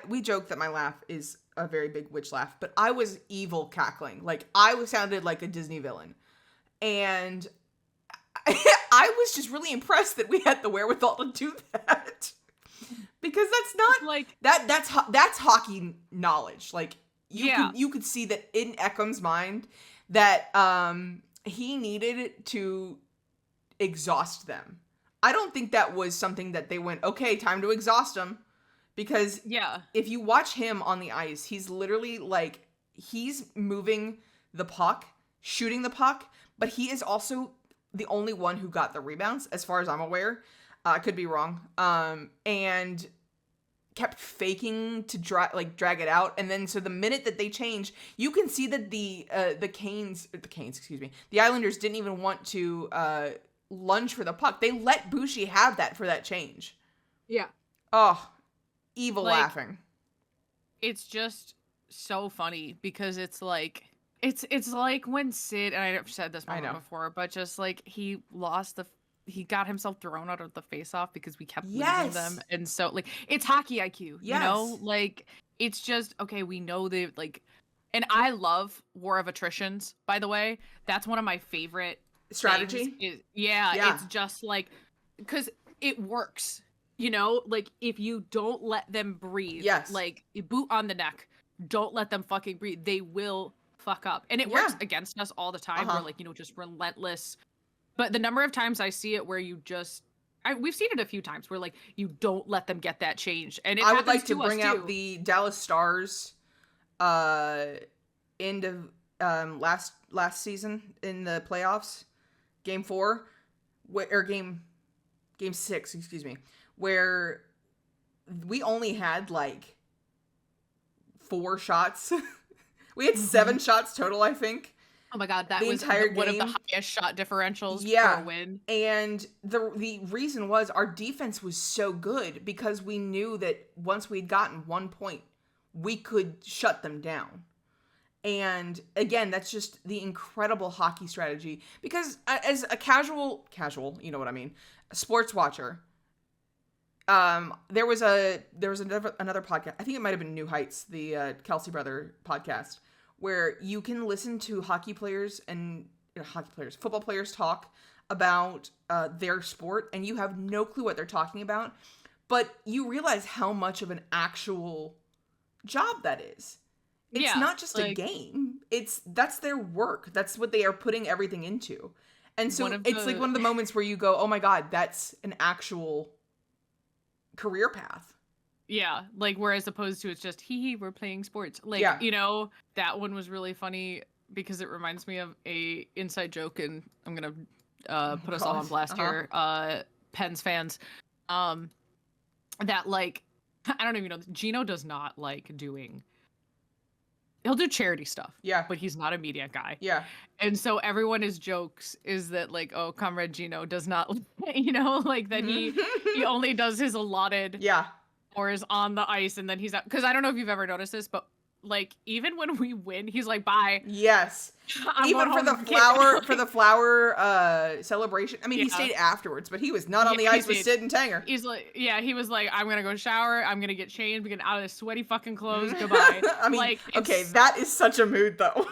We joke that my laugh is a very big witch laugh, but I was evil cackling. Like, sounded like a Disney villain. And I was just really impressed that we had the wherewithal to do that. Because that's not like that's hockey knowledge. Like, you could see that in Eckham's mind that he needed to exhaust them. I don't think that was something that they went, okay, time to exhaust them. Because if you watch him on the ice, he's literally like, he's moving the puck, shooting the puck, but he is also the only one who got the rebounds, as far as I'm aware. I could be wrong. And kept faking to drag it out. And then so the minute that they change, you can see that the Islanders didn't even want to lunge for the puck. They let Bushi have that for that change. Yeah. Oh, evil laughing. It's just so funny because it's like it's like when Sid, and I've said this before, but just like he got himself thrown out of the face-off because we kept losing them. And so like it's hockey IQ, you know? Like it's just okay, we know they like, and I love War of Attritions, by the way. That's one of my favorite strategy. It's just like, because it works. You know, like, if you don't let them breathe, like, boot on the neck, don't let them fucking breathe, they will fuck up. And it works against us all the time. We're, like, you know, just relentless. But the number of times I see it where you just... we've seen it a few times where, like, you don't let them get that change. And I would like to bring out the Dallas Stars end of last season in the playoffs. Game 4. Or Game 6, excuse me. Where we only had like 4 shots. We had 7 shots total, I think. Oh my god, that was one of the highest shot differentials for a win. And the reason was our defense was so good because we knew that once we'd gotten 1 point, we could shut them down. And again, that's just the incredible hockey strategy. Because as a casual, you know what I mean, a sports watcher, there was another podcast. I think it might have been New Heights, the Kelsey brother podcast, where you can listen to football players talk about their sport, and you have no clue what they're talking about, but you realize how much of an actual job that is. It's not just a game. That's their work. That's what they are putting everything into. And so it's like one of the moments where you go, oh my God, that's an actual career path. Yeah, like whereas opposed to it's just we're playing sports. Like, you know, that one was really funny because it reminds me of a inside joke, and I'm gonna put us all on blast here, Pens fans. That like I don't even know, Gino does not like doing. He'll do charity stuff. Yeah. But he's not a media guy. Yeah. And so everyone's jokes is that like, oh, Comrade Gino does not, you know, like that he only does his allotted. Yeah. Or is on the ice and then he's out. Because I don't know if you've ever noticed this, but like even when we win, he's like, bye. Yes. Even for the flower celebration. I mean, he stayed afterwards, but he was not on the ice with Sid and Tanger. He's like, he was like, I'm gonna go shower, I'm gonna get changed, get out of this sweaty fucking clothes, goodbye. I mean, like, okay, that is such a mood though.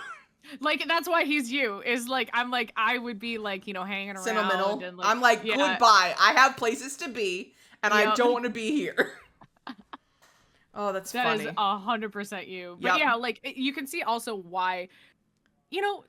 Like that's why he's you. Is like I'm like I would be like, you know, hanging around. Sentimental. And, like, I'm like, goodbye. I have places to be, and I don't want to be here. Oh, that's That funny. is 100% you. But Yep. yeah, like you can see also why, you know,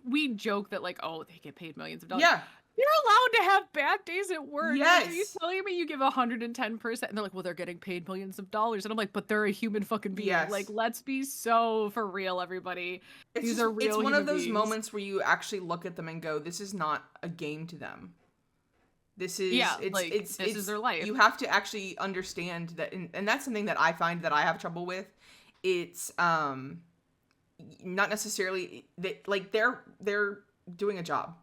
we joke that like, oh, they get paid millions of dollars. Yeah. You're allowed to have bad days at work. Yes. Are you telling me you give 110%? And they're like, well, they're getting paid millions of dollars. And I'm like, but they're a human fucking being. Yes. Like, let's be so for real, everybody. These are real It's one human of those beings. moments where you actually look at them and go, this is not a game to them. This is, this is their life. You have to actually understand that, and that's something that I find that I have trouble with. It's, not necessarily that, like, they're doing a job.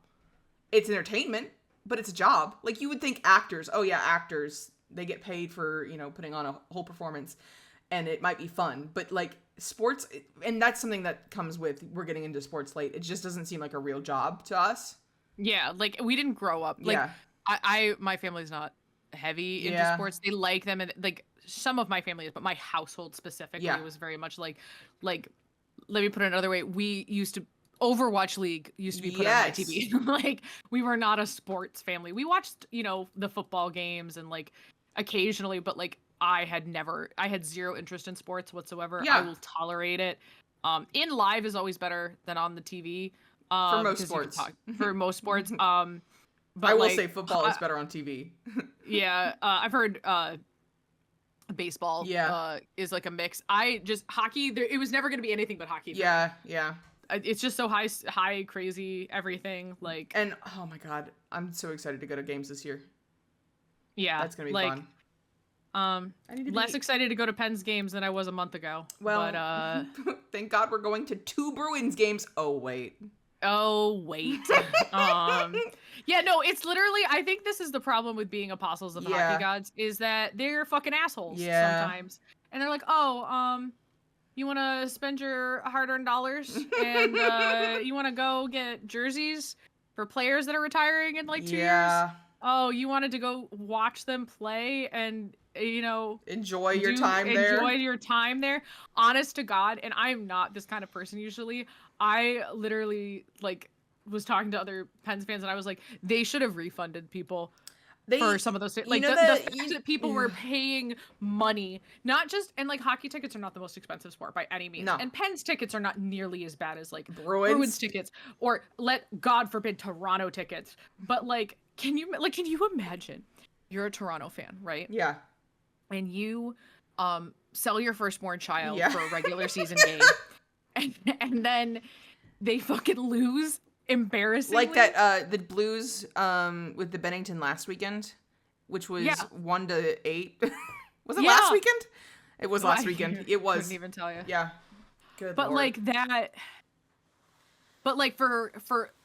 It's entertainment, but it's a job. Like, you would think actors, they get paid for, putting on a whole performance, and it might be fun. But, like, sports, and that's something that comes with, we're getting into sports late. It just doesn't seem like a real job to us. Yeah, like, we didn't grow up. Like, yeah. my family's not heavy into sports. They like them, and, like, some of my family is, but my household specifically was very much like, let me put it another way. Overwatch League used to be put on my TV. Like, we were not a sports family. We watched, the football games and, like, occasionally, but, like, I had zero interest in sports whatsoever. Yeah. I will tolerate it. In live is always better than on the TV. For most sports. For most sports. But I will say football is better on TV. Yeah. I've heard baseball is like a mix. Hockey, it was never going to be anything but hockey. Yeah. It's just so high, crazy, everything. Like, and oh my god, I'm so excited to go to games this year. Yeah, that's gonna be fun. Less excited to go to Penn's games than I was a month ago. Well, but, thank God we're going to 2 Bruins games. Oh wait. Yeah, no, it's literally. I think this is the problem with being apostles of hockey gods is that they're fucking assholes sometimes, and they're like, you want to spend your hard-earned dollars and you want to go get jerseys for players that are retiring in like 2 years? Oh, you wanted to go watch them play and, enjoy your time there? Honest to God, and I'm not this kind of person usually. I literally, like, was talking to other Pens fans and I was like, they should have refunded people. For some of those, like, the fact that people were paying money, not just, and like hockey tickets are not the most expensive sport by any means, and Pens tickets are not nearly as bad as like Bruins tickets, or God forbid, Toronto tickets. But like, can you imagine? You're a Toronto fan, right? Yeah. And you sell your firstborn child for a regular season game, and then they fucking lose. Embarrassingly. Like that, the Blues with the Bennington last weekend, which was 1-8. Was it last weekend? It was last weekend. It was. Couldn't even tell you. Yeah. Good But Lord. like that. But like for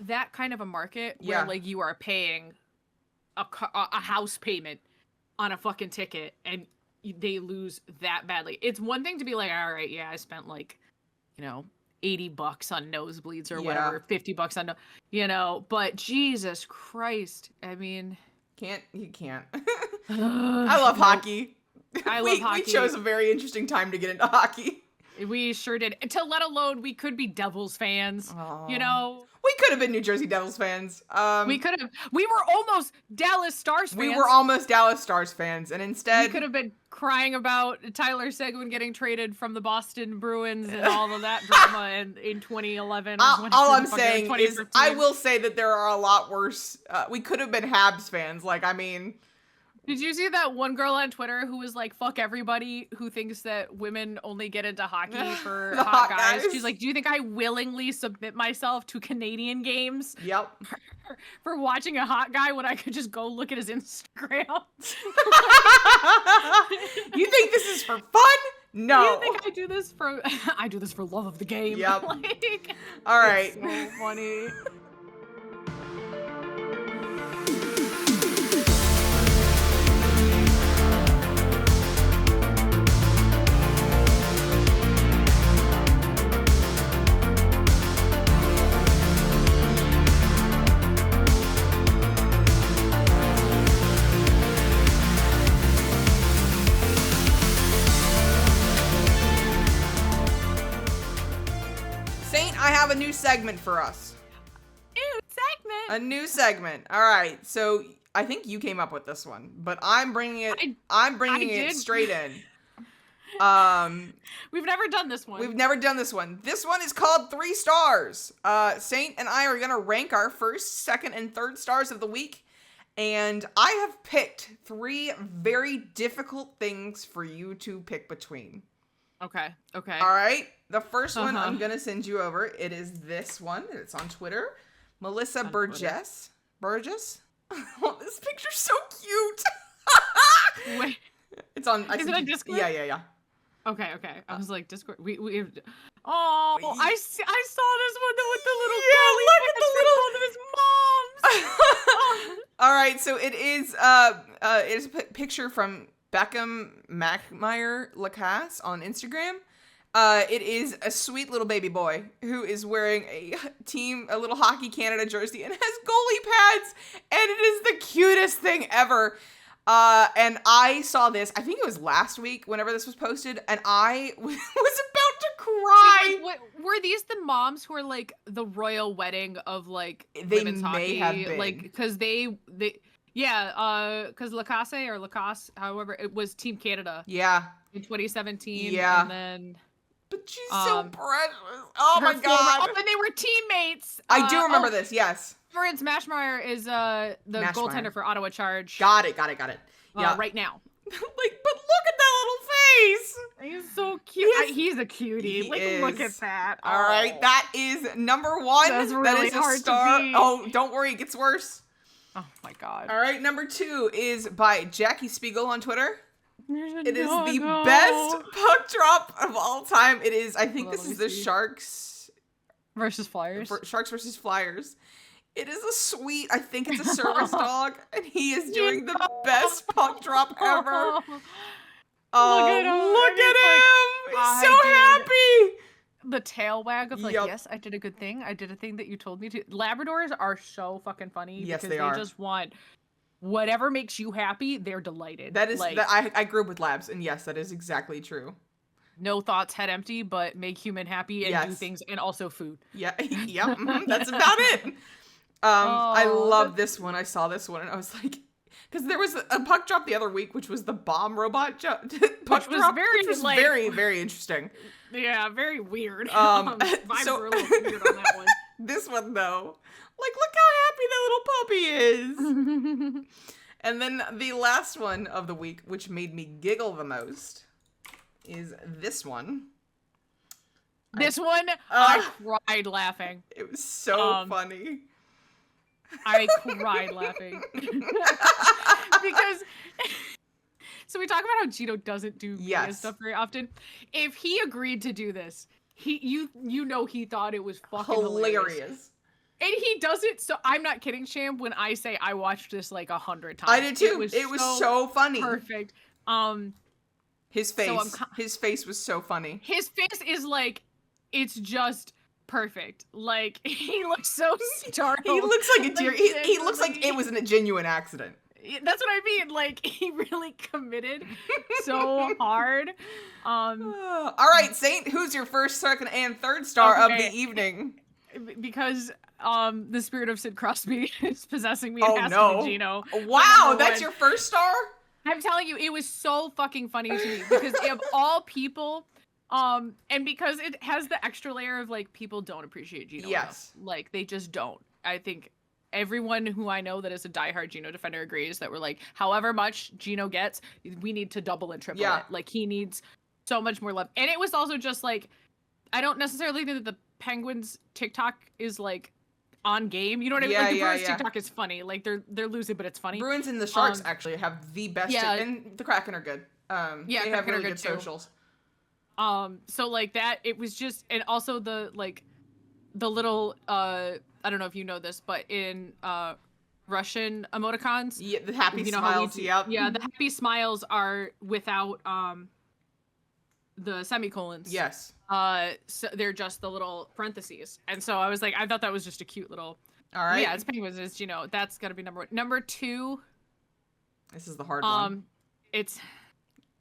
that kind of a market where like you are paying a house payment on a fucking ticket and they lose that badly. It's one thing to be like, all right, I spent like, $80 on nosebleeds or whatever, $50 on, but Jesus Christ. I mean, you can't. I love hockey. I love hockey. We chose a very interesting time to get into hockey. We sure did. Let alone we could be Devils fans, We could have been New Jersey Devils fans. We could have. We were almost Dallas Stars fans. We were almost Dallas Stars fans, and instead we could have been crying about Tyler Seguin getting traded from the Boston Bruins and all of that drama in 2011. All I'm saying is, I will say that there are a lot worse. We could have been Habs fans. Like, I mean. Did you see that one girl on Twitter who was like, fuck everybody who thinks that women only get into hockey for hot guys? She's like, do you think I willingly submit myself to Canadian games? Yep. For watching a hot guy when I could just go look at his Instagram? You think this is for fun? No. You think I do this for love of the game? Yep. Like, all right. It's so funny. I have a new segment for us. A new segment. All right. So I think you came up with this one, but I'm bringing it straight in. We've never done this one. We've never done this one. This one is called 3 stars. Saint and I are going to rank our first, second, and third stars of the week. And I have picked 3 very difficult things for you to pick between. Okay. All right. The first one I'm going to send you over. It is this one. It's on Twitter. Melissa Burgess. Burgess? Oh, this picture's so cute. Wait. It's on. Is it on Discord? Yeah. Okay. I was like, Discord. We oh, I saw this one with the little girly. Look at the little moms. All right, so it is a picture from Beckham Mackmeyer Lacasse on Instagram. It is a sweet little baby boy who is wearing a little Hockey Canada jersey and has goalie pads, and it is the cutest thing ever. And I saw this, I think it was last week whenever this was posted, and I was about to cry. Wait, were these the moms who are like the royal wedding of like They women's may hockey? have been. Like, because because Lacasse, however, it was Team Canada. Yeah. In 2017. Yeah. And then... But she's so precious. Oh my God. And they were teammates. I do remember this, yes. Florence Mashmeyer is the goaltender for Ottawa Charge. Got it. Yeah. Right now. But look at that little face. He's so cute. He's a cutie. Look at that. All right, that is number 1. That's really that is a hard star. to beat. Oh, don't worry, it gets worse. Oh my God. All right, number 2 is by Jackie Spiegel on Twitter. It is the best puck drop of all time. It is, I think this is the Sharks versus Flyers. Sharks versus Flyers. It is a sweet, I think it's a service dog, and he is doing the best puck drop ever. Look at him. He's so happy. The tail wag of like, Yep. yes, I did a good thing. I did a thing that you told me to. Labradors are so fucking funny. Yes, because they are. just want whatever makes you happy, they're delighted. That is, like, I grew up with labs, and yes, that is exactly true. no thoughts, head empty, but make human happy and do things, and also food. Yeah, yep, that's about it. I love this one. I saw this one, and I was like, because there was a puck drop the other week, which was the bomb robot puck drop, which was very, very interesting. Yeah, very weird. Vibes were a little weird on that one. This one, though, like, look how happy that little puppy is. And then the last one of the week, which made me giggle the most, is this one. I cried laughing. It was so funny. I cried laughing. Because so we talk about how Gino doesn't do media stuff very often. If he agreed to do this, you know he thought it was fucking hilarious. And he does it, so I'm not kidding, Champ, when I say I watched this like 100 times. I did too. It was so funny. Perfect. His face. His face was so funny. His face is like, it's just perfect. Like, he looks so startled. He looks like a deer. He looks like it was a genuine accident. That's what I mean. Like, he really committed so hard. All right, Saint, who's your first, second, and third star of the evening? Because the spirit of Sid Crosby is possessing me. It has to be Gino. Wow, that's your first star? I'm telling you, it was so fucking funny to me because of all people, and because it has the extra layer of like people don't appreciate Gino. Yes, enough. Like they just don't. I think everyone who I know that is a diehard Gino defender agrees that we're like, however much Gino gets, we need to double and triple it. Like he needs so much more love. And it was also just like, I don't necessarily think that the Penguins TikTok is like on game. You know what I mean? Like the Bruins TikTok is funny. Like they're losing, but it's funny. Bruins and the Sharks actually have the best, and the Kraken are good. They have really good socials. So like that, it was just, and also the little I don't know if you know this, but in Russian emoticons, the happy smiles, the happy smiles are without the semicolons. Yes. So they're just the little parentheses, and so I was like, I thought that was just a cute little. All right. Yeah, it's Penguins. It's that's got to be number 1. Number 2. This is the hard one.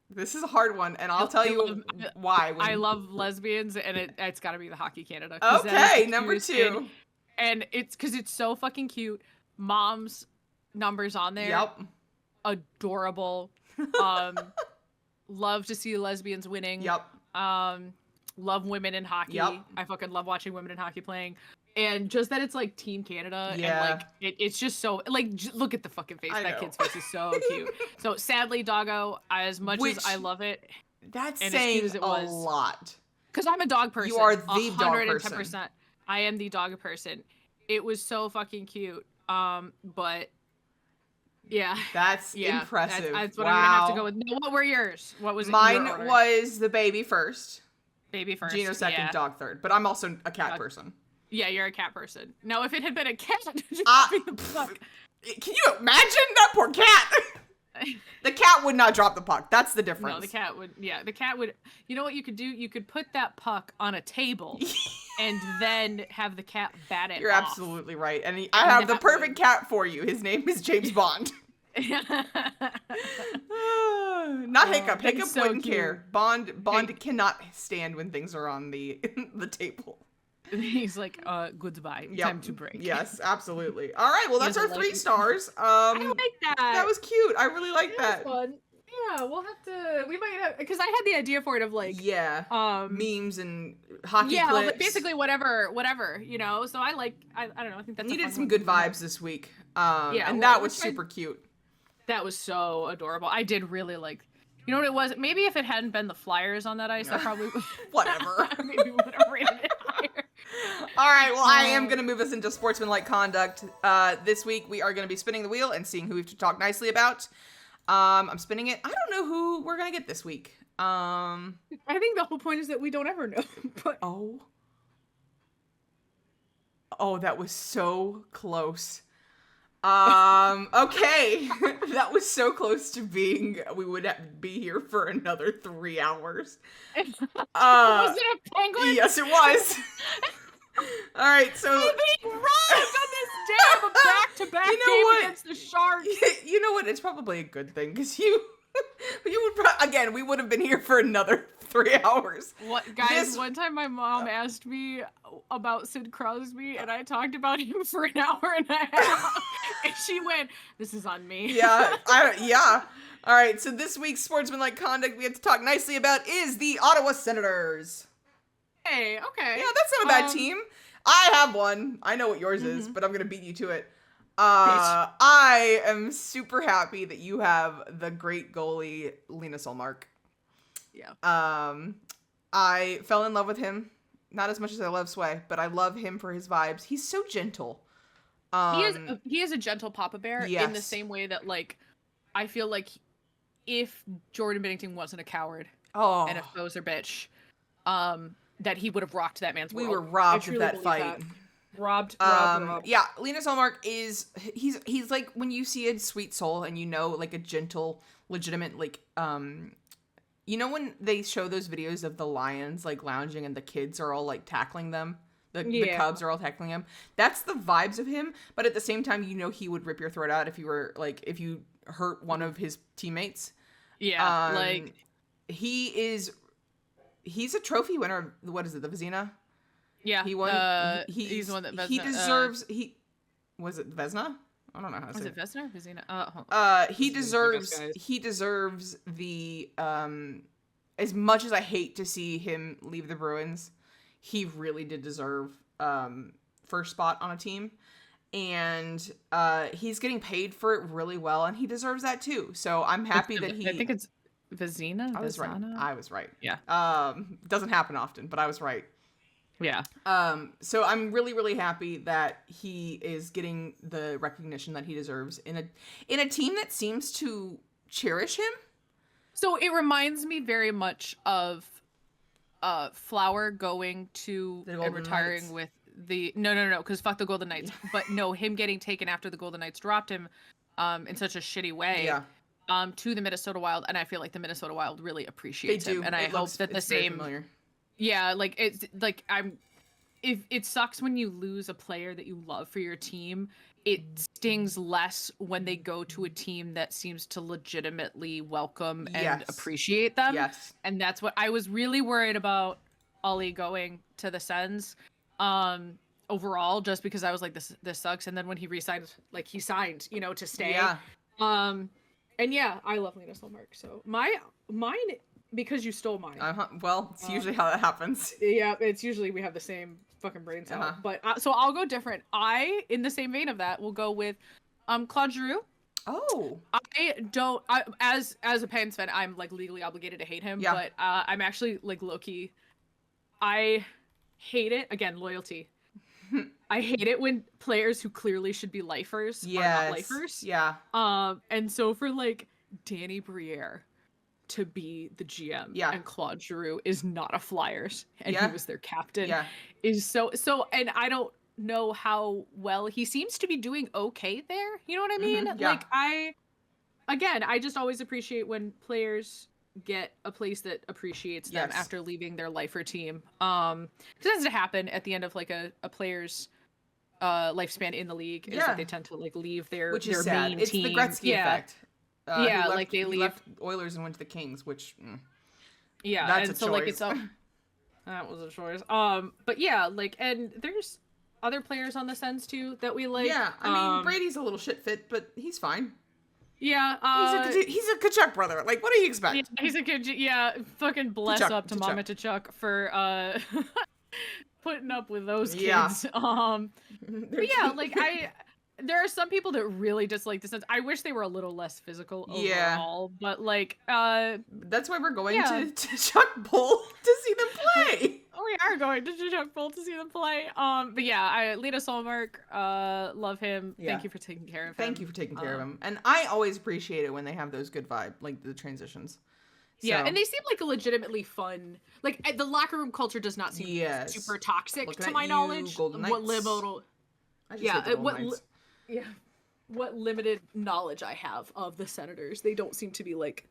This is a hard one, and I'll tell you why. I love lesbians, and it's got to be the Hockey Canada. Okay, number 2. And it's because it's so fucking cute. Mom's numbers on there. Yep. Adorable. Love to see lesbians winning. Yep. Love women in hockey. Yep. I fucking love watching women in hockey playing. And just that it's like Team Canada Yeah. and like it's just so like look at the fucking face. I That know. kid's face is so cute. So sadly, doggo, as much as I love it, That's and as saying cute as it a was, lot. because I'm a dog person. You are the dog 110%. person. I am the dog person. It was so fucking cute. But yeah. That's impressive. That's what wow. I'm gonna have to go with. No, what were yours? What was Mine? Your order? Was the baby first, baby first, Gino second, yeah. dog third. But I'm also a cat person. Yeah, you're a cat person. Now, if it had been a cat, just dropping the puck. Can you imagine that poor cat? The cat would not drop the puck. That's the difference. No, the cat would. Yeah, the cat would. You know what you could do? You could put that puck on a table, and then have the cat bat it. You're off. absolutely right. And I have the perfect cat for you. His name is James Bond. Not Hiccup. Hiccup so wouldn't cute. care. Bond cannot stand when things are on the table. He's like, goodbye. Yep. Time to break. Yes, absolutely. All right, well, that's He our doesn't 3 like it. stars. I like that. That was cute. I really like That that. was fun. Yeah, we'll have to. We might have, because I had the idea for it of like, Yeah. Memes and hockey yeah, clips. like basically whatever, you know. So I don't know. I think that's a Needed fun some one. good vibes this week. Yeah, and well, that was which I- super cute. That was so adorable. I did really like. You know what it was? Maybe if it hadn't been the Flyers on that ice, I probably would. Whatever. Maybe would have rated it higher. All right, well, I am going to move us into sportsmanlike conduct. This week, we are going to be spinning the wheel and seeing who we have to talk nicely about. I'm spinning it. I don't know who we're going to get this week. I think the whole point is that we don't ever know. But Oh, that was so close. Okay. That was so close to being, we would be here for another 3 hours. was it a penguin? Yes, it was. All right, so. They robbed on this day of a back-to-back You know game what? against the Sharks. You know what? It's probably a good thing because you would again. We would have been here for another 3 hours. What guys? This- One time, my mom asked me about Sid Crosby, and I talked about him for an hour and a half, and she went, "This is on me." Yeah, yeah. All right. So this week's sportsmanlike conduct we have to talk nicely about is the Ottawa Senators. Hey, okay. Yeah, that's not a bad team. I have one. I know what yours is, but I'm gonna beat you to it. I am super happy that you have the great goalie Linus Ullmark. Yeah. I fell in love with him. Not as much as I love Sway, but I love him for his vibes. He's so gentle. He is a gentle Papa Bear in the Yes. same way that like I feel like if Jordan Binnington wasn't a coward and a poser bitch, that he would have rocked that man's world. We were robbed I of truly that believe fight. that. Robbed. Yeah, Linus Ullmark is he's like when you see a sweet soul and you know like a gentle, legitimate like you know when they show those videos of the lions like lounging and the kids are all like tackling them. The cubs are all tackling him. That's the vibes of him, but at the same time you know he would rip your throat out if you were like if you hurt one of his teammates. Yeah, like he's a trophy winner. What is it? The Vezina? yeah, He won. he's the one that he Vezina, deserves. Was it Vesna? I don't know how to Was say it Vesna or Vezina? Hold on. He This is look up, deserves. guys. He deserves the. As much as I hate to see him leave the Bruins, he really did deserve first spot on a team, and he's getting paid for it really well, and he deserves that too. So I'm happy that he. I think it's Vezina. I was right. Vezana? I was right. Yeah. Doesn't happen often, but I was right. Yeah. So I'm really, really happy that he is getting the recognition that he deserves in a team that seems to cherish him. So it reminds me very much of Flower going to The and Golden retiring Knights. with the no, because fuck the Golden Knights. But no, him getting taken after the Golden Knights dropped him in such a shitty way. Yeah. To the Minnesota Wild, and I feel like the Minnesota Wild really appreciates They do. him, and I hope that the it's very same. familiar. Yeah, like it's like if it sucks when you lose a player that you love for your team, it stings less when they go to a team that seems to legitimately welcome and Yes. appreciate them. Yes. And that's what I was really worried about Ollie going to the Sens. Overall, just because I was like, this sucks. And then when he resigned, like he signed, to stay. Yeah. And yeah, I love Lena Solmark. So mine, because you stole mine. Well, it's usually how that happens. Yeah, it's usually we have the same fucking brain cell. But so I'll go different. In the same vein of that, will go with Claude Giroux. Oh. As a Pens fan, I'm like legally obligated to hate him. Yeah. But I'm actually like low-key. I hate it. Again, loyalty. I hate it when players who clearly should be lifers are not lifers. Yeah. And so for like Danny Briere to be the GM and Claude Giroux is not a Flyers and he was their captain is so, and I don't know how well he seems to be doing okay there. You know what I mean? Like I just always appreciate when players get a place that appreciates them after leaving their lifer team. Because it tends to happen at the end of like a player's lifespan in the league is that they tend to like leave their sad. Main it's team. The Gretzky effect. Like they leave. Left Oilers and went to the Kings, which that's a so choice. Like it's that was a choice. But yeah, like, and there's other players on the Sens too that we like. Yeah, I mean Brady's a little shit fit, but he's fine. Yeah, he's a Tkachuk brother. Like, what do you expect? Yeah, he's a good. Yeah, fucking bless up to Mama Tkachuk for putting up with those kids. But yeah, like there are some people that really dislike the Sens. I wish they were a little less physical overall, but like that's why we're going to Chuck Bull to see them play. We are going to Chuck Bull to see them play. But yeah, Lena Solmark, love him. Yeah. Thank you for taking care of him. Thank you for taking care of him. And I always appreciate it when they have those good vibe, like the transitions. Yeah, and they seem like a legitimately fun. Like the locker room culture does not seem super toxic to my knowledge. Golden Knights. What limited knowledge I have of the Senators, they don't seem to be like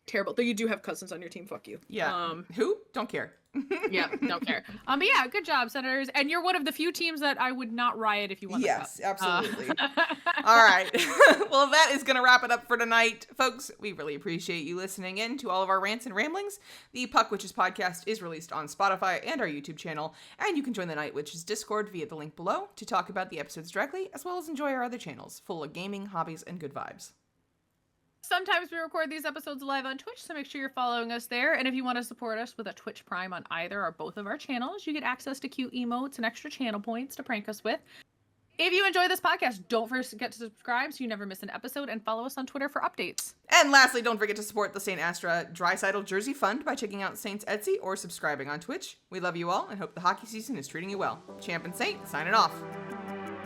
terrible. Though you do have Cousins on your team. Fuck you. Yeah. Who? Don't care. Yeah, don't care. But yeah, good job, Senators. And you're one of the few teams that I would not riot if you won. Yes, absolutely. All right. Well, that is going to wrap it up for tonight. Folks, we really appreciate you listening in to all of our rants and ramblings. The Puck Witches podcast is released on Spotify and our YouTube channel, and you can join the Night Witches Discord via the link below to talk about the episodes directly, as well as enjoy our other channels full of gaming, hobbies, and good vibes. Sometimes we record these episodes live on Twitch, so make sure you're following us there. And if you want to support us with a Twitch Prime on either or both of our channels, you get access to cute emotes and extra channel points to prank us with. If you enjoy this podcast, don't forget to subscribe so you never miss an episode, and follow us on Twitter for updates. And lastly, don't forget to support the St. Astra Dreisaitl Jersey Fund by checking out Saint's Etsy or subscribing on Twitch. We love you all and hope the hockey season is treating you well. Champ and Saint, signing off.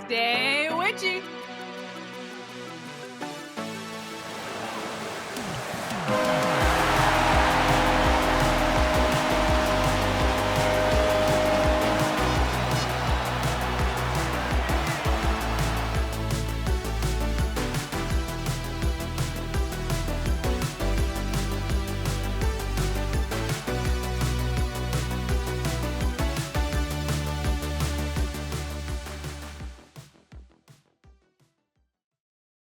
Stay witchy!